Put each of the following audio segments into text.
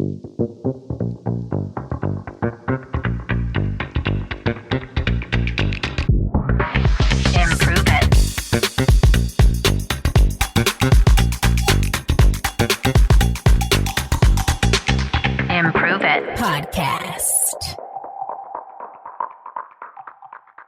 Improve it. Improve it. Podcast.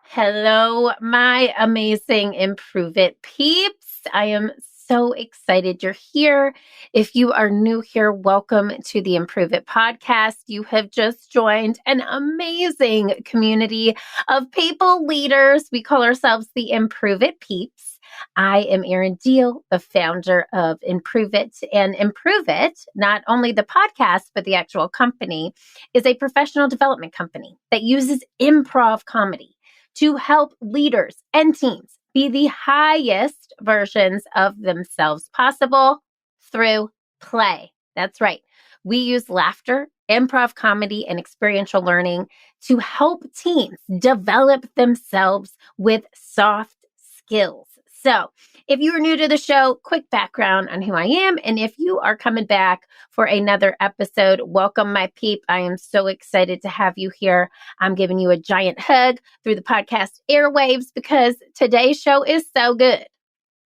Hello, my amazing Improve It peeps. I am so excited you're here. If you are new here, welcome to the Improve It podcast. You have just joined an amazing community of people leaders. We call ourselves the Improve It peeps. I am Erin, the founder of Improve It. And Improve It, not only the podcast, but the actual company, is a professional development company that uses improv comedy to help leaders and teams be the highest versions of themselves possible through play. That's right. We use laughter, improv comedy, and experiential learning to help teams develop themselves with soft skills. So if you are new to the show, quick background on who I am. And if you are coming back for another episode, welcome, my peep. I am so excited to have you here. I'm giving you a giant hug through the podcast airwaves because today's show is so good.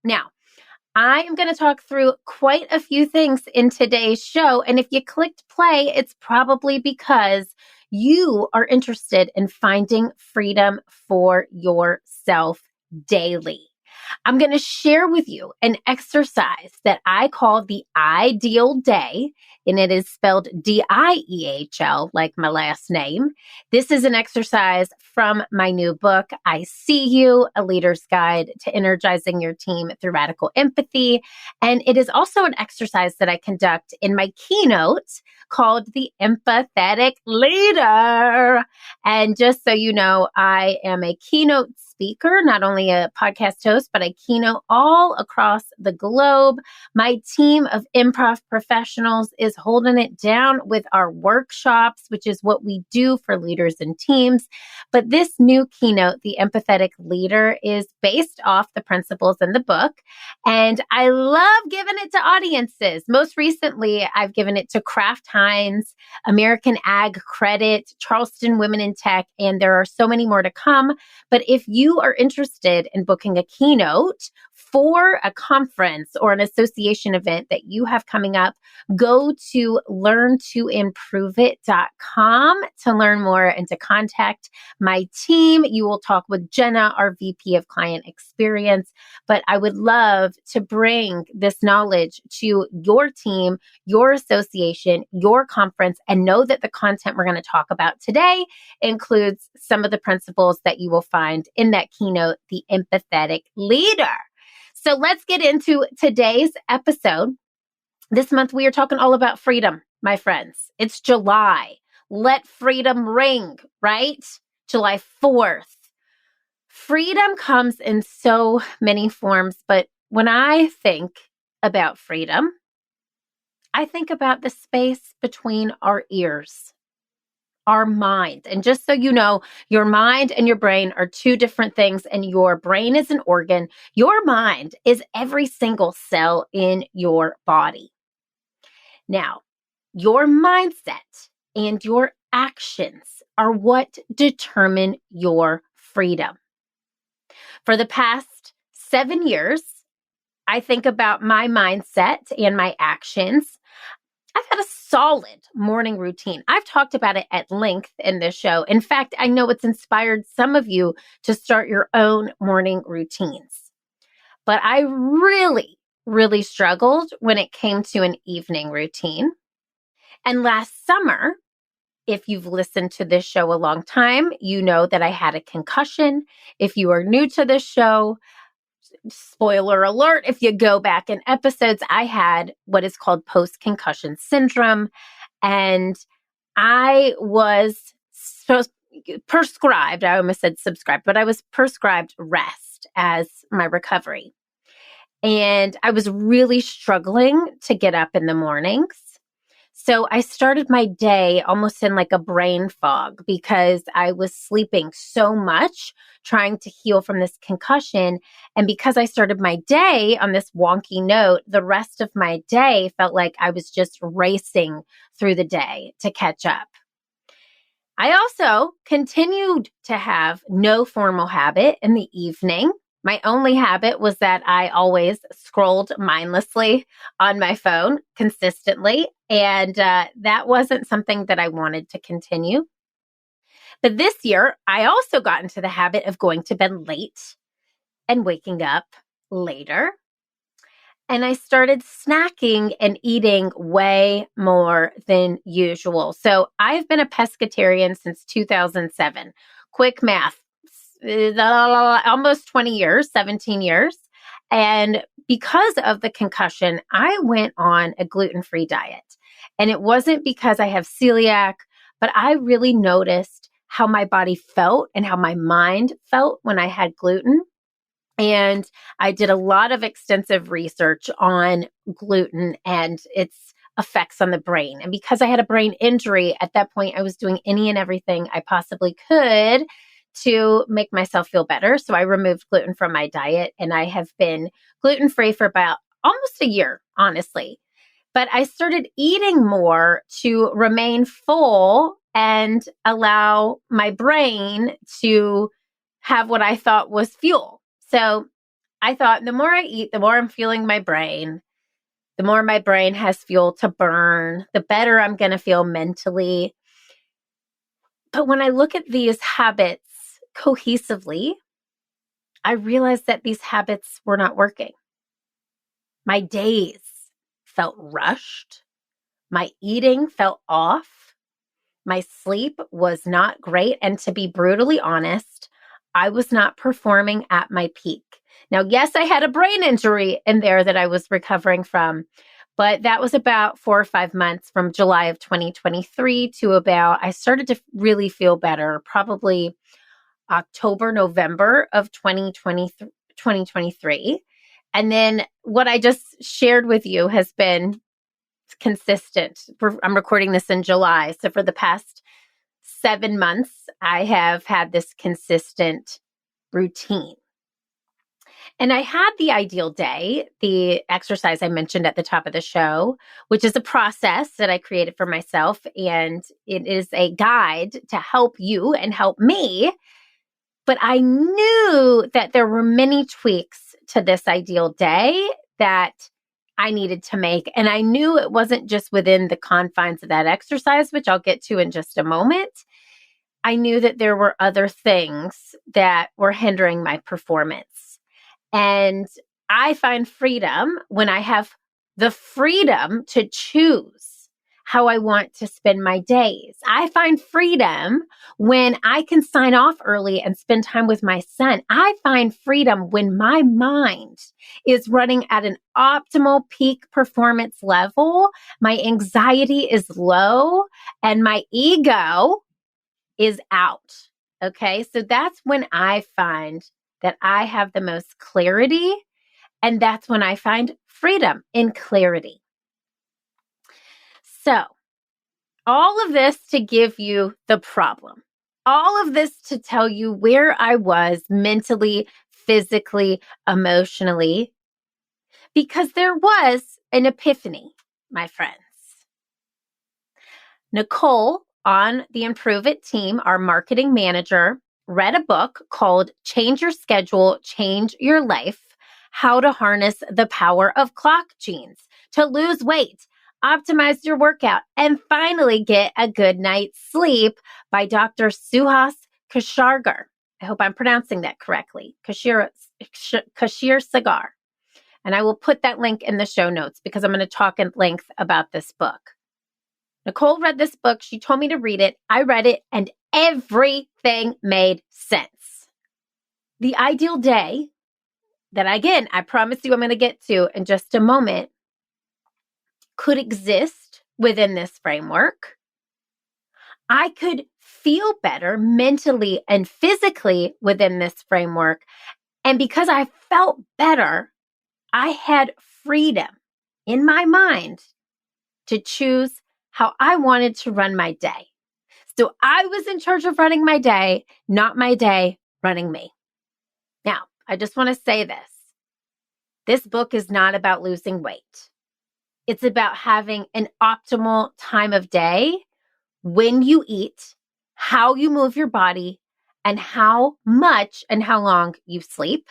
Now, I am going to talk through quite a few things in today's show. And if you clicked play, it's probably because you are interested in finding freedom for yourself daily. I'm going to share with you an exercise that I call the iDiehl day, and it is spelled D-I-E-H-L, like my last name. This is an exercise from my new book, I See You, A Leader's Guide to Energizing Your Team Through Radical Empathy. And it is also an exercise that I conduct in my keynote called the Empathetic Leader. And just so you know, I am a keynote speaker, not only a podcast host, but I keynote all across the globe. My team of improv professionals is holding it down with our workshops, which is what we do for leaders and teams. But this new keynote, the Empathetic Leader, is based off the principles in the book. And I love giving it to audiences. Most recently, I've given it to Kraft Heinz, American Ag Credit, Charleston Women in Tech, and there are so many more to come. But if you are interested in booking a keynote for a conference or an association event that you have coming up, go to learntoimproveit.com to learn more and to contact my team. You will talk with Jenna, our VP of Client Experience. But I would love to bring this knowledge to your team, your association, your conference, and know that the content we're going to talk about today includes some of the principles that you will find in that keynote, the Empathetic Leader. So let's get into today's episode. This month, we are talking all about freedom, my friends. It's July. Let freedom ring, right? July 4th. Freedom comes in so many forms, but when I think about freedom, I think about the space between our ears, our mind. And just so you know, your mind and your brain are two different things, and your brain is an organ. Your mind is every single cell in your body. Now, your mindset and your actions are what determine your freedom. For the past 7 years, I think about my mindset and my actions. I've had a solid morning routine. I've talked about it at length in this show. In fact, I know it's inspired some of you to start your own morning routines. But I really struggled when it came to an evening routine. And last summer, if you've listened to this show a long time, you know that I had a concussion. If you are new to this show, spoiler alert, if you go back in episodes, I had what is called post-concussion syndrome. And I was prescribed, I almost said subscribed, but I was prescribed rest as my recovery. And I was really struggling to get up in the mornings. So I started my day almost in like a brain fog because I was sleeping so much trying to heal from this concussion. And because I started my day on this wonky note, the rest of my day felt like I was just racing through the day to catch up. I also continued to have no formal habit in the evening. My only habit was that I always scrolled mindlessly on my phone consistently. And that wasn't something that I wanted to continue. But this year, I also got into the habit of going to bed late and waking up later. And I started snacking and eating way more than usual. So I've been a pescatarian since 2007. Quick math, almost 20 years, 17 years. And because of the concussion, I went on a gluten-free diet. And it wasn't because I have celiac, but I really noticed how my body felt and how my mind felt when I had gluten. And I did a lot of extensive research on gluten and its effects on the brain. And because I had a brain injury at that point, I was doing any and everything I possibly could to make myself feel better. So I removed gluten from my diet, and I have been gluten-free for about almost a year, honestly. But I started eating more to remain full and allow my brain to have what I thought was fuel. So I thought the more I eat, the more I'm fueling my brain, the more my brain has fuel to burn, the better I'm going to feel mentally. But when I look at these habits cohesively, I realized that these habits were not working. My days felt rushed. My eating felt off. My sleep was not great. And to be brutally honest, I was not performing at my peak. Now, yes, I had a brain injury in there that I was recovering from, but that was about 4 or 5 months from July of 2023 to about, I started to really feel better, probably October, November of 2023. And then what I just shared with you has been consistent. I'm recording this in July. So for the past 7 months, I have had this consistent routine. And I had the iDiehl day, the exercise I mentioned at the top of the show, which is a process that I created for myself. And it is a guide to help you and help me. But I knew that there were many tweaks to this iDiehl day that I needed to make. And I knew it wasn't just within the confines of that exercise, which I'll get to in just a moment. I knew that there were other things that were hindering my performance. And I find freedom when I have the freedom to choose how I want to spend my days. I find freedom when I can sign off early and spend time with my son. I find freedom when my mind is running at an optimal peak performance level, my anxiety is low, and my ego is out. Okay, so that's when I find that I have the most clarity, and that's when I find freedom in clarity. So, all of this to give you the problem, all of this to tell you where I was mentally, physically, emotionally, because there was an epiphany, my friends. Nicole on the Improve It team, our marketing manager, read a book called Change Your Schedule, Change Your Life: How to Harness the Power of Clock Genes to Lose Weight, Optimize Your Workout, and finally get a good night's sleep by Dr. Suhas Kashargar. I hope I'm pronouncing that correctly. Kashir Sagar. And I will put that link in the show notes because I'm going to talk at length about this book. Nicole read this book. She told me to read it. I read it, and everything made sense. The iDiehl day that, again, I promise you I'm going to get to in just a moment, could exist within this framework. I could feel better mentally and physically within this framework. And because I felt better, I had freedom in my mind to choose how I wanted to run my day. So I was in charge of running my day, not my day running me. Now, I just want to say this. This book is not about losing weight. It's about having an optimal time of day, when you eat, how you move your body, and how much and how long you sleep.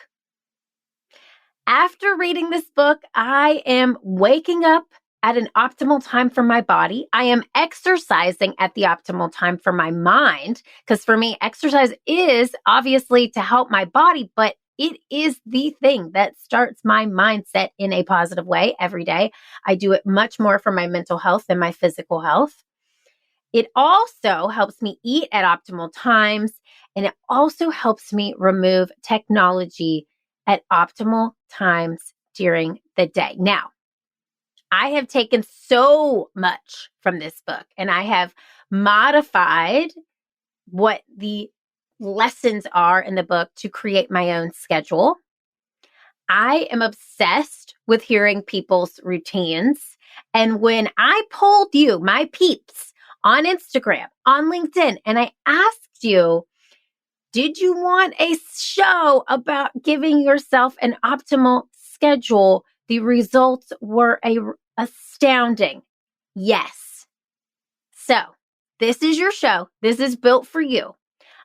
After reading this book, I am waking up at an optimal time for my body. I am exercising at the optimal time for my mind, because for me, exercise is obviously to help my body, but it is the thing that starts my mindset in a positive way every day. I do it much more for my mental health than my physical health. It also helps me eat at optimal times, and it also helps me remove technology at optimal times during the day. Now, I have taken so much from this book, and I have modified what the lessons are in the book to create my own schedule. I am obsessed with hearing people's routines. And when I polled you, my peeps, on Instagram, on LinkedIn, and I asked you, did you want a show about giving yourself an optimal schedule? The results were astounding. Yes. So this is your show. This is built for you.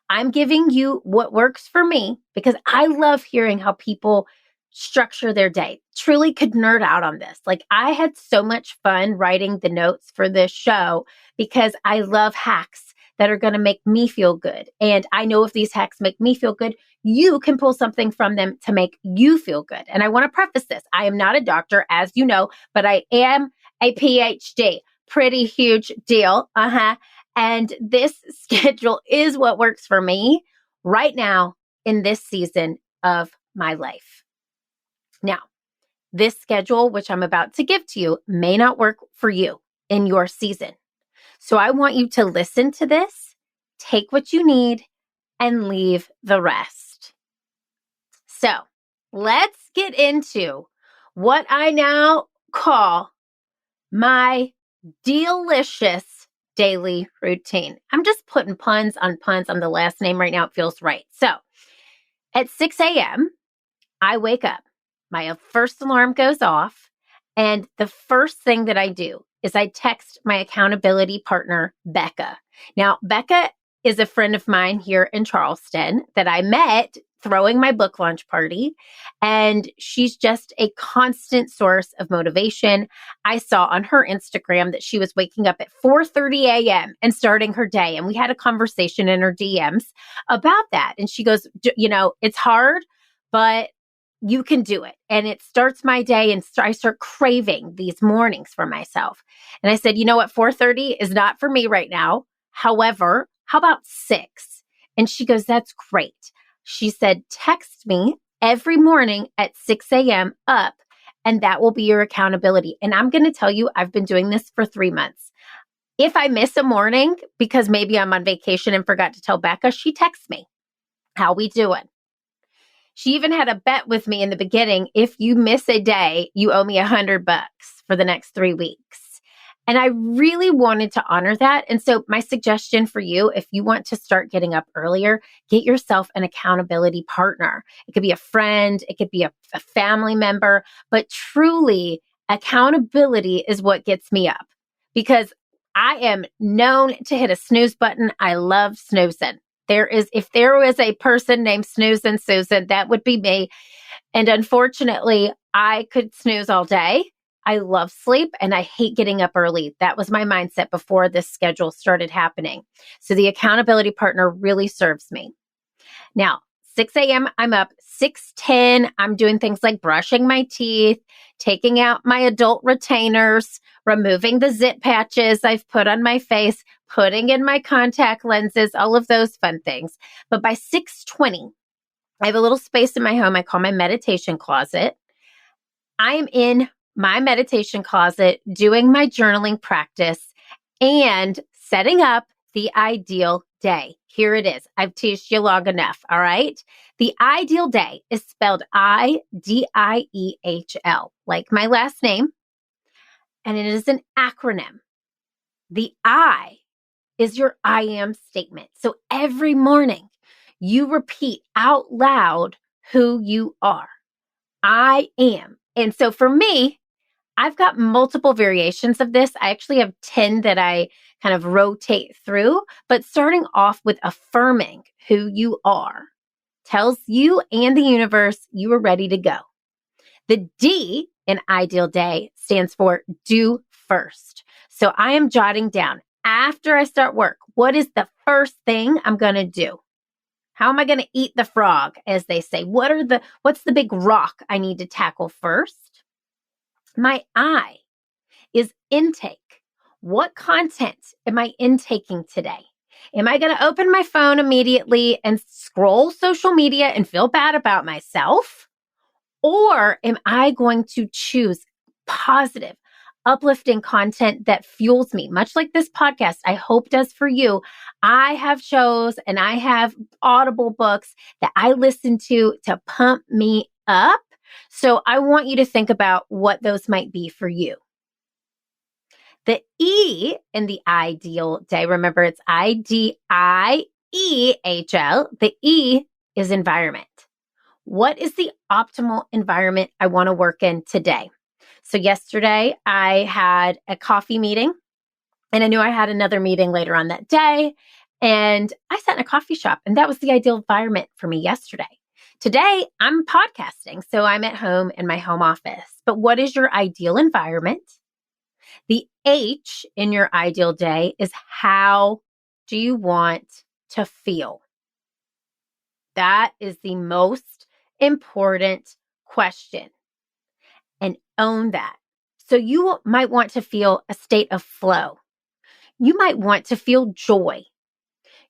I'm giving you what works for me because I love hearing how people structure their day. Truly could nerd out on this. Like, I had so much fun writing the notes for this show because I love hacks that are going to make me feel good. And I know if these hacks make me feel good, you can pull something from them to make you feel good. And I want to preface this. I am not a doctor, as you know, but I am a PhD. Pretty huge deal. And this schedule is what works for me right now in this season of my life. Now, this schedule, which I'm about to give to you, may not work for you in your season. So I want you to listen to this, take what you need, and leave the rest. So let's get into what I now call my delicious daily routine. I'm just putting puns on the last name right now. It feels right. So at 6 a.m., I wake up. My first alarm goes off. And the first thing that I do is I text my accountability partner, Becca. Now, Becca is a friend of mine here in Charleston that I met throwing my book launch party. And she's just a constant source of motivation. I saw on her Instagram that she was waking up at 4:30 a.m. and starting her day. And we had a conversation in her DMs about that. And she goes, it's hard, but you can do it. And it starts my day, and I start craving these mornings for myself. And I said, you know what? 4:30 is not for me right now. However, how about 6? And she goes, that's great. She said, text me every morning at 6 a.m. up, and that will be your accountability. And I'm going to tell you, I've been doing this for 3 months. If I miss a morning because maybe I'm on vacation and forgot to tell Becca, she texts me, how we doing? She even had a bet with me in the beginning. If you miss a day, you owe me $100 for the next 3 weeks. And I really wanted to honor that. And so my suggestion for you, if you want to start getting up earlier, get yourself an accountability partner. It could be a friend, it could be a family member, but truly accountability is what gets me up, because I am known to hit a snooze button. I love snoozing. If there was a person named Snoozin' Susan, that would be me. And unfortunately, I could snooze all day. I love sleep and I hate getting up early. That was my mindset before this schedule started happening. So the accountability partner really serves me. Now, 6 a.m., I'm up. 6:10, I'm doing things like brushing my teeth, taking out my adult retainers, removing the zit patches I've put on my face, putting in my contact lenses, all of those fun things. But by 6:20, I have a little space in my home I call my meditation closet. I am in my meditation closet doing my journaling practice and setting up the iDiehl day. Here it is. I've teased you long enough. All right. The iDiehl day is spelled IDIEHL, like my last name. And it is an acronym. The I is your I am statement. So every morning you repeat out loud who you are. I am. And so for me, I've got multiple variations of this. I actually have 10 that I kind of rotate through, but starting off with affirming who you are tells you and the universe you are ready to go. The D in Ideal Day stands for do first. So I am jotting down after I start work, what is the first thing I'm going to do? How am I going to eat the frog, as they say? What's the big rock I need to tackle first? My I is intake. What content am I intaking today? Am I going to open my phone immediately and scroll social media and feel bad about myself? Or am I going to choose positive, uplifting content that fuels me, much like this podcast, I hope does for you? I have shows and I have Audible books that I listen to pump me up. So I want you to think about what those might be for you. The E in the Ideal Day, remember it's IDIEHL. The E is environment. What is the optimal environment I want to work in today? So yesterday I had a coffee meeting and I knew I had another meeting later on that day. And I sat in a coffee shop and that was the ideal environment for me yesterday. Today I'm podcasting, so I'm at home in my home office. But what is your ideal environment? The H in your Ideal Day is how do you want to feel? That is the most important question, and own that. So you might want to feel a state of flow. You might want to feel joy.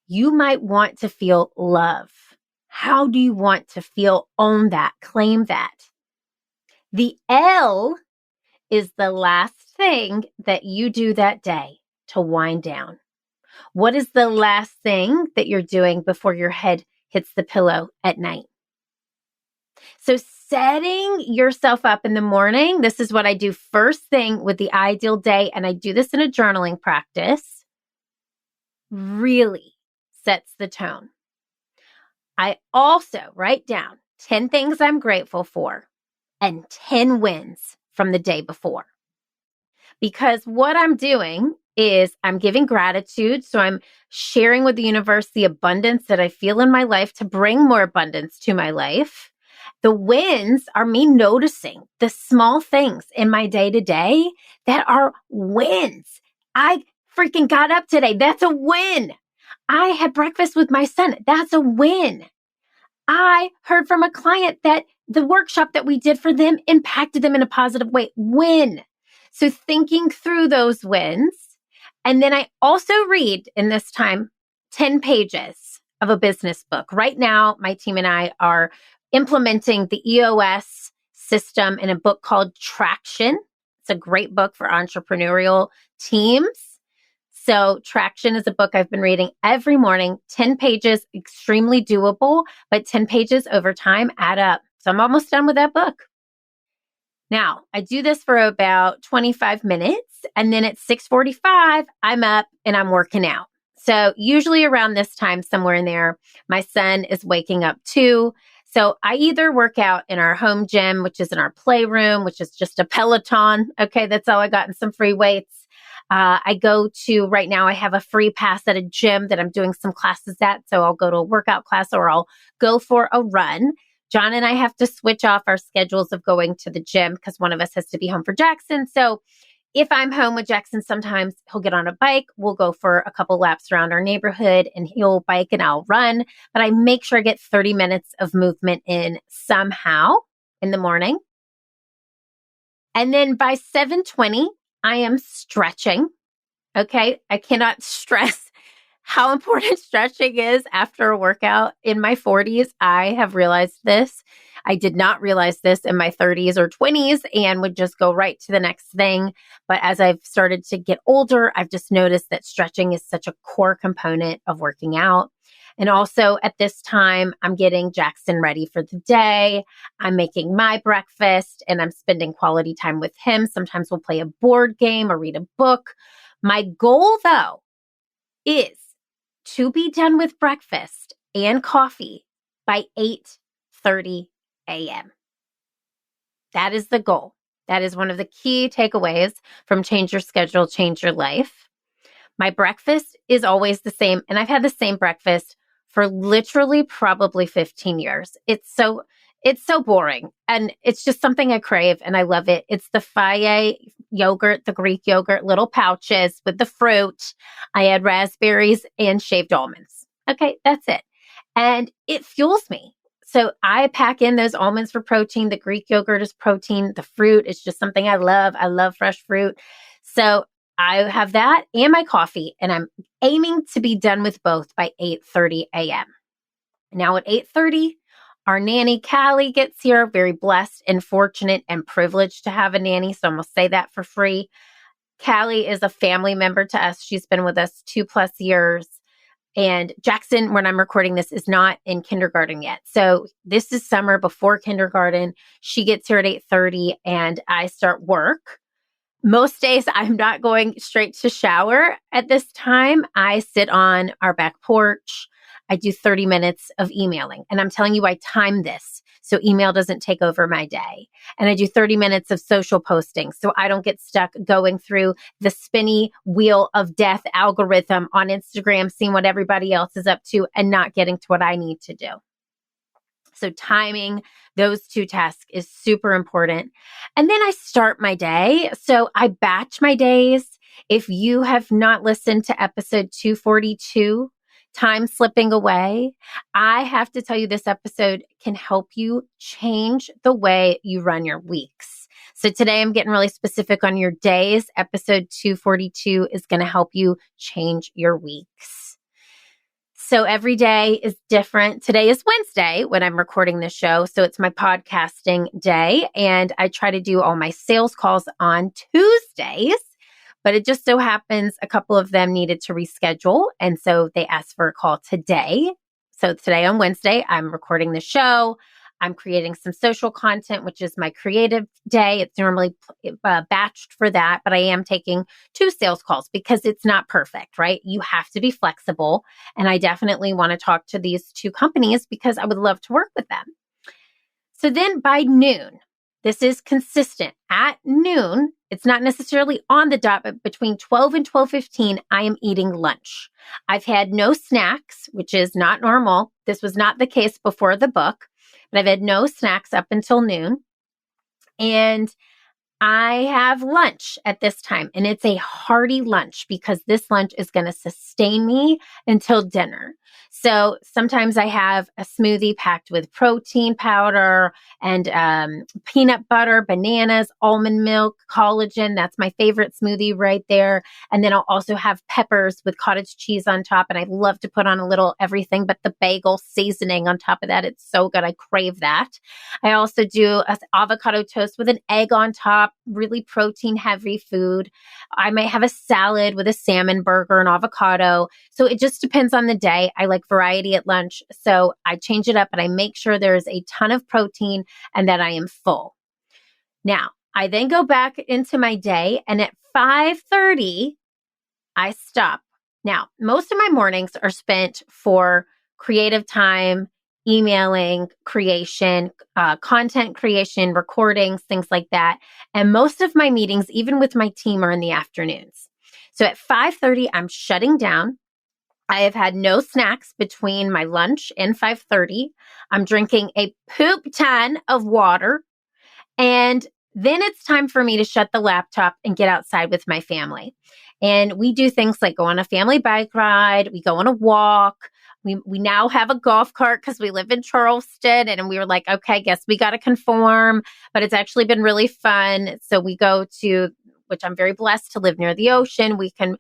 You might want to feel love. How do you want to feel? Own that, claim that. The L is the last thing that you do that day to wind down. What is the last thing that you're doing before your head hits the pillow at night? So setting yourself up in the morning, this is what I do first thing with the Ideal Day, and I do this in a journaling practice, really sets the tone. I also write down 10 things I'm grateful for and 10 wins from the day before. Because what I'm doing is I'm giving gratitude. So I'm sharing with the universe the abundance that I feel in my life to bring more abundance to my life. The wins are me noticing the small things in my day to day that are wins. I freaking got up today. That's a win. I had breakfast with my son. That's a win. I heard from a client that the workshop that we did for them impacted them in a positive way. Win. So thinking through those wins. And then I also read in this time 10 pages of a business book. Right now, my team and I are implementing the EOS system in a book called Traction. It's a great book for entrepreneurial teams. So Traction is a book I've been reading every morning, 10 pages, extremely doable, but 10 pages over time add up. So I'm almost done with that book. Now, I do this for about 25 minutes, and then at 6:45, I'm up and I'm working out. So usually around this time, somewhere in there, my son is waking up too. So I either work out in our home gym, which is in our playroom, which is just a Peloton. Okay, that's all I got, and some free weights. I go to, right now I have a free pass at a gym that I'm doing some classes at. So I'll go to a workout class or I'll go for a run. John and I have to switch off our schedules of going to the gym because one of us has to be home for Jackson. So if I'm home with Jackson, sometimes he'll get on a bike. We'll go for a couple laps around our neighborhood and he'll bike and I'll run. But I make sure I get 30 minutes of movement in somehow in the morning. And then by 7:20, I am stretching. Okay. I cannot stress how important stretching is after a workout. In my 40s, I have realized this. I did not realize this in my 30s or 20s and would just go right to the next thing. But as I've started to get older, I've just noticed that stretching is such a core component of working out. And also at this time, I'm getting Jackson ready for the day. I'm making my breakfast and I'm spending quality time with him. Sometimes we'll play a board game or read a book. My goal, though, is to be done with breakfast and coffee by 8:30 a.m. That is the goal. That is one of the key takeaways from Change Your Schedule, Change Your Life. My breakfast is always the same, and I've had the same breakfast for literally probably 15 years. It's so boring, and it's just something I crave, and I love it. It's the Faye yogurt, the Greek yogurt, little pouches with the fruit. I add raspberries and shaved almonds. Okay, that's it. And it fuels me. So I pack in those almonds for protein. The Greek yogurt is protein. The fruit is just something I love. I love fresh fruit. So I have that and my coffee, and I'm aiming to be done with both by 8:30 a.m. Now at 8:30, our nanny Callie gets here. Very blessed and fortunate and privileged to have a nanny. So I'm going to say that for free. Callie is a family member to us. She's been with us 2+ years. And Jackson, when I'm recording this, is not in kindergarten yet. So this is summer before kindergarten. She gets here at 8:30 and I start work. Most days I'm not going straight to shower at this time. I sit on our back porch. I do 30 minutes of emailing. And I'm telling you, I time this so email doesn't take over my day. And I do 30 minutes of social posting so I don't get stuck going through the spinny wheel of death algorithm on Instagram, seeing what everybody else is up to and not getting to what I need to do. So timing those two tasks is super important. And then I start my day. So I batch my days. If you have not listened to episode 242, Time Slipping Away, I have to tell you this episode can help you change the way you run your weeks. So today I'm getting really specific on your days. Episode 242 is going to help you change your weeks. So every day is different. Today is Wednesday when I'm recording this show. So it's my podcasting day. And I try to do all my sales calls on Tuesdays. But it just so happens a couple of them needed to reschedule. And so they asked for a call today. So today on Wednesday, I'm recording the show. I'm creating some social content, which is my creative day. It's normally batched for that, but I am taking 2 sales calls because it's not perfect, right? You have to be flexible. And I definitely want to talk to these 2 companies because I would love to work with them. So then by noon, this is consistent. At noon, it's not necessarily on the dot, but between 12 and 12:15, I am eating lunch. I've had no snacks, which is not normal. This was not the case before the book, but I've had no snacks up until noon. And I have lunch at this time, and it's a hearty lunch because this lunch is going to sustain me until dinner. So sometimes I have a smoothie packed with protein powder and peanut butter, bananas, almond milk, collagen. That's my favorite smoothie right there. And then I'll also have peppers with cottage cheese on top. And I love to put on a little everything but the bagel seasoning on top of that. It's so good. I crave that. I also do an avocado toast with an egg on top, really protein heavy food. I might have a salad with a salmon burger and avocado. So it just depends on the day. I like variety at lunch. So I change it up, but I make sure there's a ton of protein and that I am full. Now, I then go back into my day, and at 5:30, I stop. Now, most of my mornings are spent for creative time, emailing, creation, content creation, recordings, things like that. And most of my meetings, even with my team, are in the afternoons. So at 5:30, I'm shutting down. I have had no snacks between my lunch and 5:30. I'm drinking a poop ton of water. And then it's time for me to shut the laptop and get outside with my family. And we do things like go on a family bike ride. We go on a walk. We now have a golf cart because we live in Charleston, and we were like, okay, guess we got to conform. But it's actually been really fun. So we go to, which I'm very blessed to live near the ocean. We can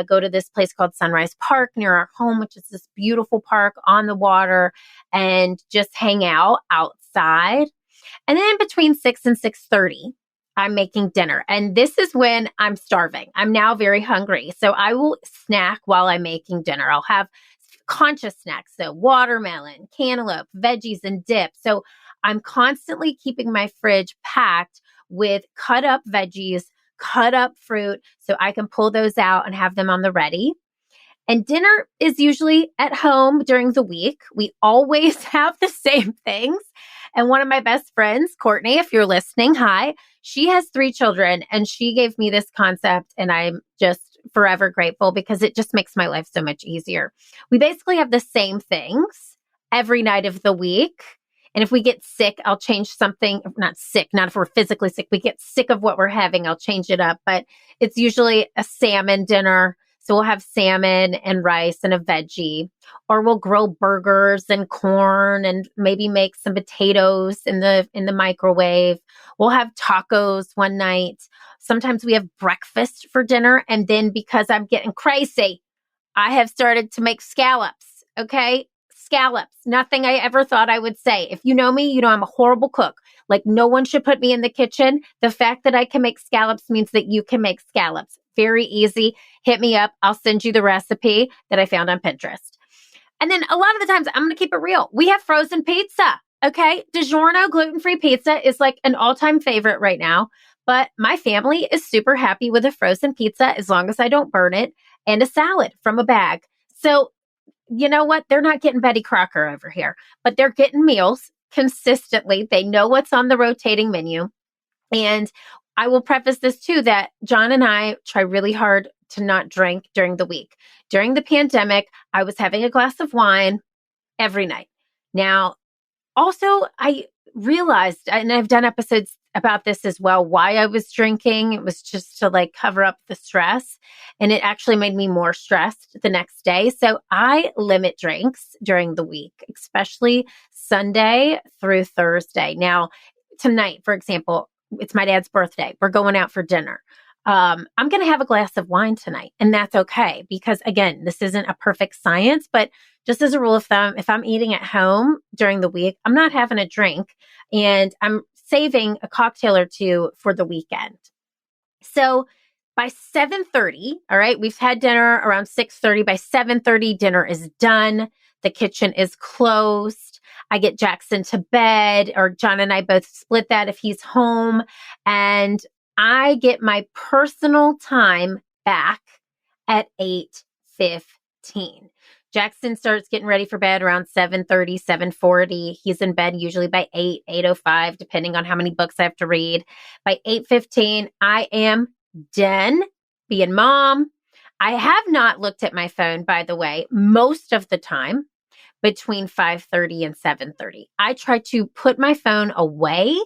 go to this place called Sunrise Park near our home, which is this beautiful park on the water, and just hang out outside. And then between 6 and 6:30, I'm making dinner. And this is when I'm starving. I'm now very hungry. So I will snack while I'm making dinner. I'll have conscious snacks. So watermelon, cantaloupe, veggies, and dip. So I'm constantly keeping my fridge packed with cut up veggies, cut up fruit so I can pull those out and have them on the ready. And dinner is usually at home during the week. We always have the same things. And one of my best friends, Courtney, if you're listening, hi, she has 3 children and she gave me this concept and I'm just forever grateful because it just makes my life so much easier. We basically have the same things every night of the week. And if we get sick, I'll change something, not sick, not if we're physically sick, we get sick of what we're having, I'll change it up. But it's usually a salmon dinner. So we'll have salmon and rice and a veggie, or we'll grill burgers and corn and maybe make some potatoes in the microwave. We'll have tacos one night. Sometimes we have breakfast for dinner. And then because I'm getting crazy, I have started to make scallops. Okay. Scallops. Nothing I ever thought I would say. If you know me, you know I'm a horrible cook. Like no one should put me in the kitchen. The fact that I can make scallops means that you can make scallops. Very easy. Hit me up. I'll send you the recipe that I found on Pinterest. And then a lot of the times, I'm going to keep it real. We have frozen pizza. Okay. DiGiorno gluten-free pizza is like an all-time favorite right now. But my family is super happy with a frozen pizza as long as I don't burn it, and a salad from a bag. So you know what? They're not getting Betty Crocker over here, but they're getting meals consistently. They know what's on the rotating menu. And I will preface this too, that John and I try really hard to not drink during the week. During the pandemic, I was having a glass of wine every night. Now, also, I realized, and I've done episodes about this as well, why I was drinking. It was just to like cover up the stress. And it actually made me more stressed the next day. So I limit drinks during the week, especially Sunday through Thursday. Now, tonight, for example, it's my dad's birthday. We're going out for dinner. I'm going to have a glass of wine tonight, and that's okay because, again, this isn't a perfect science, but just as a rule of thumb, if I'm eating at home during the week, I'm not having a drink, and I'm saving a cocktail or two for the weekend. So by 7:30, all right, we've had dinner around 6:30. By 7:30, dinner is done. The kitchen is closed. I get Jackson to bed, or John and I both split that if he's home. And I get my personal time back at 8:15. Jackson starts getting ready for bed around 7:30, 7:40. He's in bed usually by 8, 8:05, depending on how many books I have to read. By 8:15, I am done being mom. I have not looked at my phone, by the way, most of the time between 5:30 and 7:30. I try to put my phone away.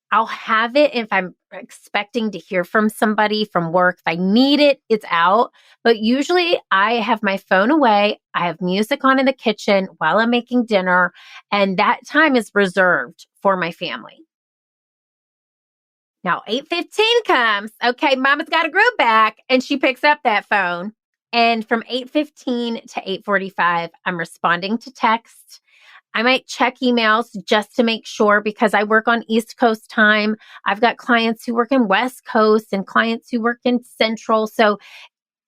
I'll have it if I'm expecting to hear from somebody from work. If I need it, it's out. But usually I have my phone away. I have music on in the kitchen while I'm making dinner. And that time is reserved for my family. Now, 8:15 comes. Okay, mama's got a groove back. And she picks up that phone. And from 8:15 to 8:45, I'm responding to text. I might check emails just to make sure because I work on East Coast time. I've got clients who work in West Coast and clients who work in Central. So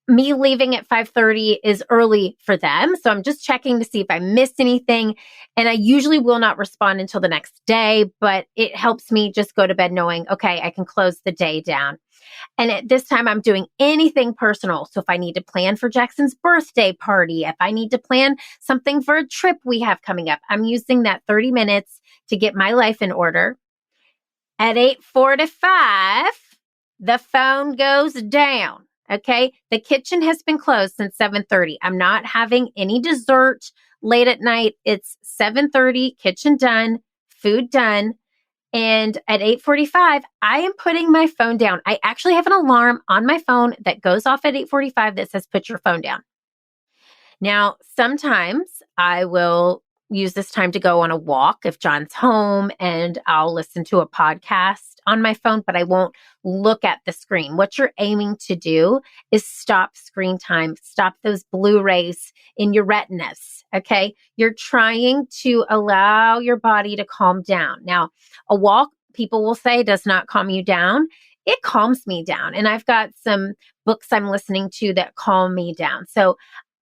me leaving at 5:30 is early for them. So I'm just checking to see if I missed anything. And I usually will not respond until the next day, but it helps me just go to bed knowing, okay, I can close the day down. And at this time, I'm doing anything personal. So if I need to plan for Jackson's birthday party, if I need to plan something for a trip we have coming up, I'm using that 30 minutes to get my life in order. At 8:45, the phone goes down. Okay. The kitchen has been closed since 7:30. I'm not having any dessert late at night. It's 7:30, kitchen done, food done. And at 8:45, I am putting my phone down. I actually have an alarm on my phone that goes off at 8:45 that says, put your phone down. Now, sometimes I will use this time to go on a walk if John's home, and I'll listen to a podcast on my phone, but I won't look at the screen. What you're aiming to do is stop screen time, stop those blue rays in your retinas. Okay. You're trying to allow your body to calm down. Now, a walk, people will say, does not calm you down. It calms me down. And I've got some books I'm listening to that calm me down. So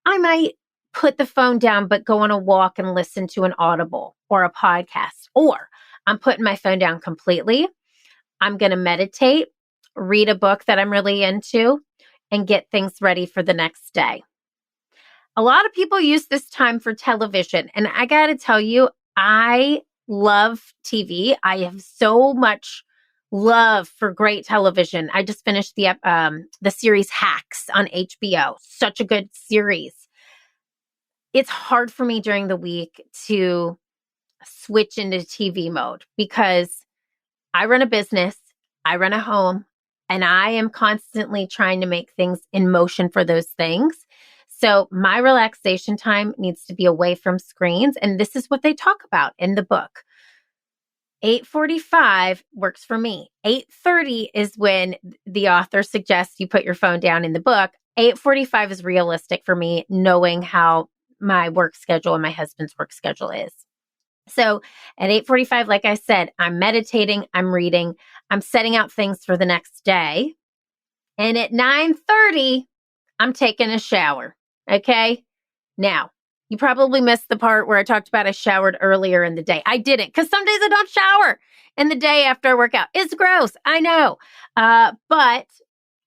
I might put the phone down, but go on a walk and listen to an Audible or a podcast, or I'm putting my phone down completely. I'm going to meditate, read a book that I'm really into, and get things ready for the next day. A lot of people use this time for television. And I got to tell you, I love TV. I have so much love for great television. I just finished the series Hacks on HBO. Such a good series. It's hard for me during the week to switch into TV mode because I run a business, I run a home, and I am constantly trying to make things in motion for those things. So my relaxation time needs to be away from screens. And this is what they talk about in the book. 8:45 works for me. 8:30 is when the author suggests you put your phone down in the book. 8:45 is realistic for me, knowing how my work schedule and my husband's work schedule is. So at 8:45, like I said, I'm meditating, I'm reading, I'm setting out things for the next day. And at 9:30, I'm taking a shower. Okay. Now, you probably missed the part where I talked about I showered earlier in the day. I didn't, because some days I don't shower in the day after I work out. It's gross. I know. But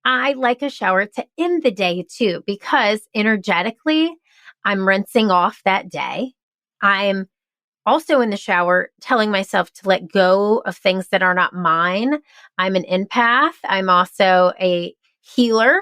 I like a shower to end the day too, because energetically, I'm rinsing off that day. I'm also in the shower telling myself to let go of things that are not mine. I'm an empath. I'm also a healer.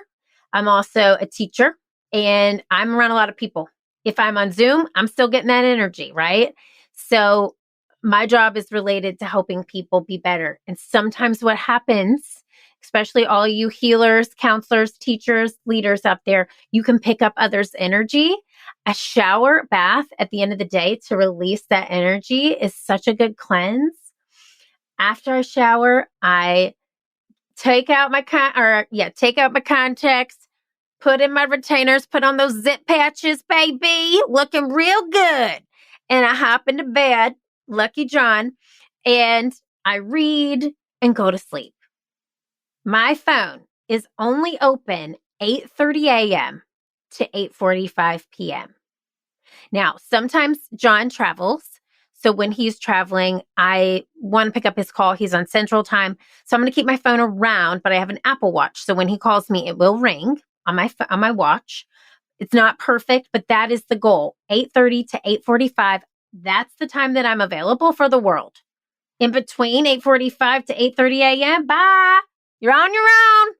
I'm also a teacher. And I'm around a lot of people. If I'm on Zoom, I'm still getting that energy, right? So my job is related to helping people be better. And sometimes what happens, especially all you healers, counselors, teachers, leaders out there, you can pick up others' energy. A shower bath at the end of the day to release that energy is such a good cleanse. After I shower, I take out my contacts, put in my retainers, put on those zip patches, baby, looking real good. And I hop into bed, Lucky John, and I read and go to sleep. My phone is only open 8:30 a.m. to 8:45 p.m. Now, sometimes John travels. So when he's traveling, I want to pick up his call. He's on Central Time. So I'm going to keep my phone around, but I have an Apple Watch. So when he calls me, it will ring on my watch. It's not perfect, but that is the goal. 8:30 to 8:45. That's the time that I'm available for the world. In between 8:45 to 8:30 a.m., bye. You're on your own.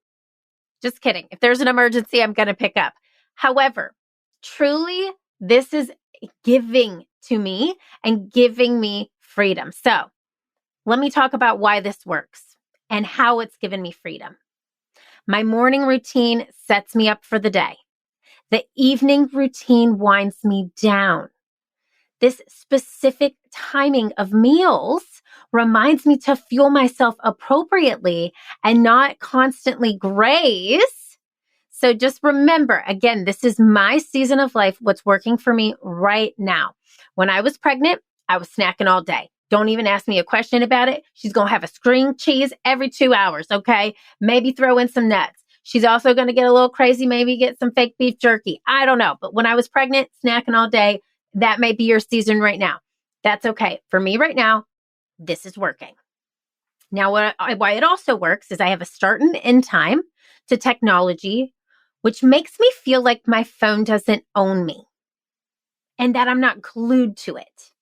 Just kidding. If there's an emergency, I'm going to pick up. However, truly, this is giving to me and giving me freedom. So let me talk about why this works and how it's given me freedom. My morning routine sets me up for the day. The evening routine winds me down. This specific timing of meals reminds me to fuel myself appropriately and not constantly graze. So just remember, again, this is my season of life, what's working for me right now. When I was pregnant, I was snacking all day. Don't even ask me a question about it. She's going to have a string cheese every 2 hours, okay? Maybe throw in some nuts. She's also going to get a little crazy, maybe get some fake beef jerky. I don't know. But when I was pregnant, snacking all day, that may be your season right now. That's okay. For me right now, this is working. Now, why it also works is I have a start and end time to technology, which makes me feel like my phone doesn't own me and that I'm not glued to it.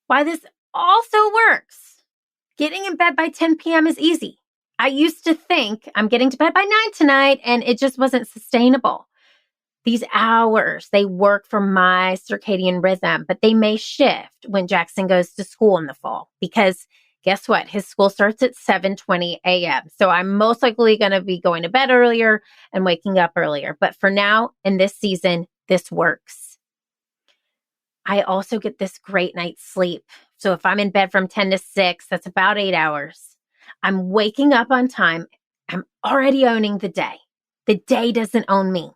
Why this also works. Getting in bed by 10 p.m. is easy. I used to think I'm getting to bed by 9 tonight, and it just wasn't sustainable. These hours, they work for my circadian rhythm, but they may shift when Jackson goes to school in the fall because guess what? His school starts at 7:20 a.m. So I'm most likely going to be going to bed earlier and waking up earlier. But for now, in this season, this works. I also get this great night's sleep. So if I'm in bed from 10 to 6, that's about 8 hours. I'm waking up on time. I'm already owning the day. The day doesn't own me.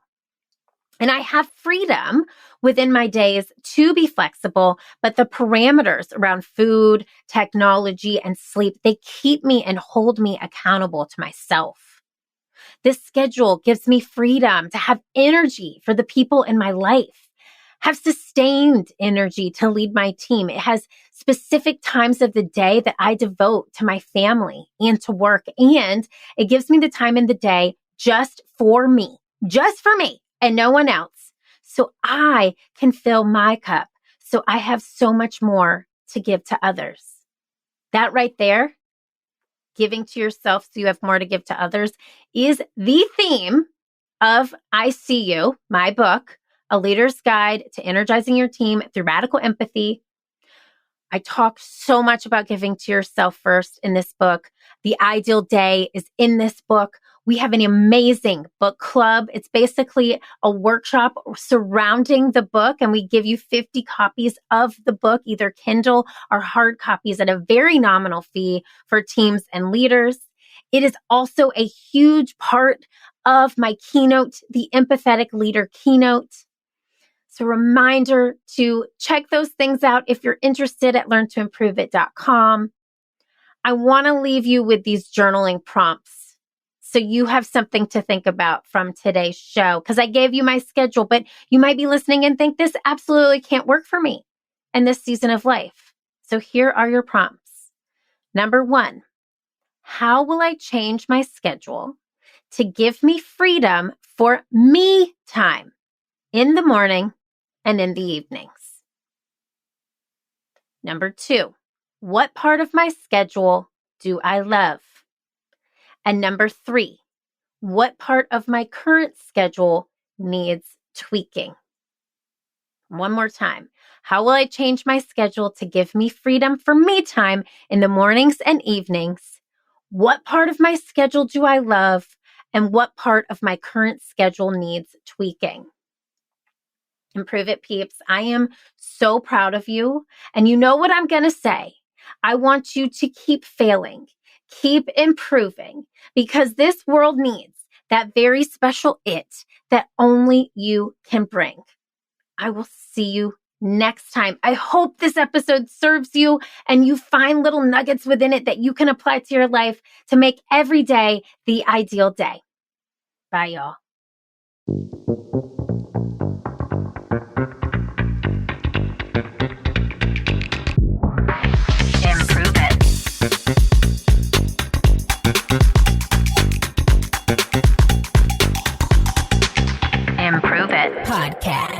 And I have freedom within my days to be flexible, but the parameters around food, technology, and sleep, they keep me and hold me accountable to myself. This schedule gives me freedom to have energy for the people in my life. have sustained energy to lead my team. It has specific times of the day that I devote to my family and to work. And it gives me the time in the day just for me and no one else. So I can fill my cup. So I have so much more to give to others. That right there, giving to yourself so you have more to give to others, is the theme of I See You, my book, A Leader's Guide to Energizing Your Team Through Radical Empathy. I talk so much about giving to yourself first in this book. The Ideal Day is in this book. We have an amazing book club. It's basically a workshop surrounding the book, and we give you 50 copies of the book, either Kindle or hard copies at a very nominal fee for teams and leaders. It is also a huge part of my keynote, the Empathetic Leader Keynote. So reminder to check those things out if you're interested at learntoimproveit.com. I want to leave you with these journaling prompts so you have something to think about from today's show, because I gave you my schedule, but you might be listening and think this absolutely can't work for me in this season of life. So here are your prompts. Number 1, how will I change my schedule to give me freedom for me time in the morning and in the evenings? Number 2, what part of my schedule do I love? And number 3, what part of my current schedule needs tweaking? One more time. How will I change my schedule to give me freedom for me time in the mornings and evenings? What part of my schedule do I love? And what part of my current schedule needs tweaking? Improve It peeps. I am so proud of you. And you know what I'm going to say. I want you to keep failing, keep improving, because this world needs that very special it that only you can bring. I will see you next time. I hope this episode serves you and you find little nuggets within it that you can apply to your life to make every day the ideal day. Bye, y'all. Improve it. Improve it. Podcast.